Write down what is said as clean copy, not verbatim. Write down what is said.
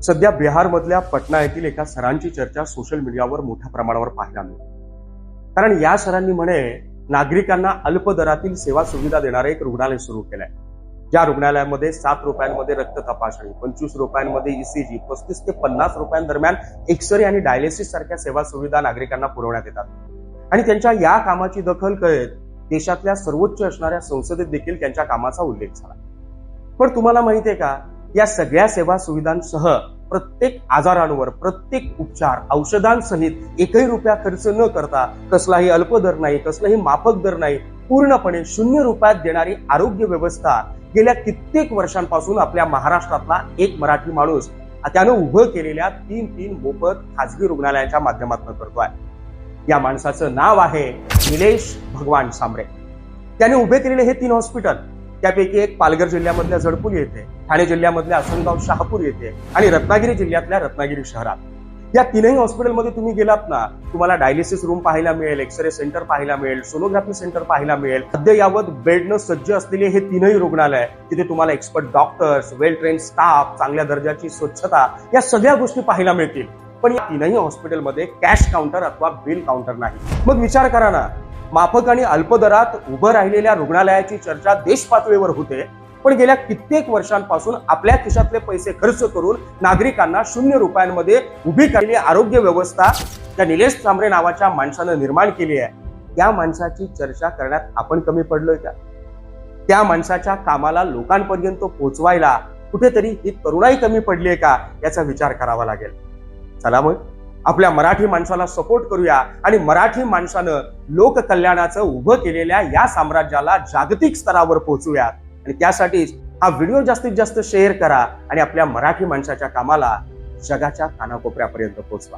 सध्या बिहारमधल्या पटना येथील एका सरांची चर्चा सोशल मीडियावर मोठ्या प्रमाणावर पाहायला मिळते। कारण या सरांनी म्हणे नागरिकांना अल्प दरातील सेवा सुविधा देणारे एक रुग्णालय सुरू केलंय। ज्या रुग्णालयामध्ये 7 रुपयांमध्ये रक्त तपासणी, 25 रुपयांमध्ये ईसीजी, 35 ते 50 रुपयांदरम्यान एक्सरे आणि डायलिसिस सारख्या सेवा सुविधा नागरिकांना पुरवण्यात येतात। आणि त्यांच्या या कामाची दखल कळत देशातल्या सर्वोच्च असणाऱ्या संसदेत देखील त्यांच्या कामाचा उल्लेख झाला। पण तुम्हाला माहितीये का, या सगळ्या सेवा सुविधांसह प्रत्येक आजारांवर, प्रत्येक उपचार, औषधांसहित एकही रुपया खर्च न करता, कसलाही अल्प दर नाही, कसलाही माफक दर नाही, पूर्णपणे 0 रुपयात देणारी आरोग्य व्यवस्था गेल्या कित्येक वर्षांपासून आपल्या महाराष्ट्रातला एक मराठी माणूस त्यानं उभं केलेल्या 3 मोफत खासगी रुग्णालयांच्या माध्यमातून करतोय। या माणसाचं नाव आहे निलेश भगवान सांबरे। त्याने उभे केलेले हे 3 हॉस्पिटल, त्यापैकी एक पालघर जिल्ह्यामधल्या जडपूर येथे, ठाणे जिल्ह्यामधल्या आसनगाव शहापूर येथे आणि रत्नागिरी जिल्ह्यातल्या रत्नागिरी शहरात। या 3ही हॉस्पिटलमध्ये तुम्ही गेलात ना, तुम्हाला डायलिसिस रूम पाहायला मिळेल, एक्सरे सेंटर पाहायला मिळेल, सोनोग्राफी सेंटर पाहायला मिळेल। अद्ययावत बेडनं सज्ज असलेले हे 3ही रुग्णालय, तिथे तुम्हाला एक्सपर्ट डॉक्टर्स, वेल ट्रेन स्टाफ, चांगल्या दर्जाची स्वच्छता, या सगळ्या गोष्टी पाहायला मिळतील। पण या 3ही हॉस्पिटलमध्ये कॅश काउंटर अथवा बिल काउंटर नाही। मग विचार करा ना, माफक आणि अल्प दरात उभं राहिलेल्या रुग्णालयाची चर्चा देश पातळीवर होते, पण गेल्या कित्येक वर्षांपासून आपल्या खिशातले पैसे खर्च करून नागरिकांना 0 रुपयांमध्ये उभी केलेली आरोग्य व्यवस्था त्या निलेश सांबरे नावाच्या माणसानं निर्माण केली आहे, त्या माणसाची चर्चा करण्यात आपण कमी पडलोय का? त्या माणसाच्या कामाला लोकांपर्यंत पोहोचवायला कुठेतरी ही तरुणाई कमी पडली आहे का, याचा विचार करावा लागेल। चला मग आपल्या मराठी माणसाला सपोर्ट करूया आणि मराठी माणसानं लोककल्याणाचं उभं केलेल्या या साम्राज्याला जागतिक स्तरावर पोहोचूयात। आणि त्यासाठीच हा व्हिडिओ जास्तीत जास्त शेअर करा आणि आपल्या मराठी माणसाच्या कामाला जगाच्या कानाकोपऱ्यापर्यंत पोहोचवा।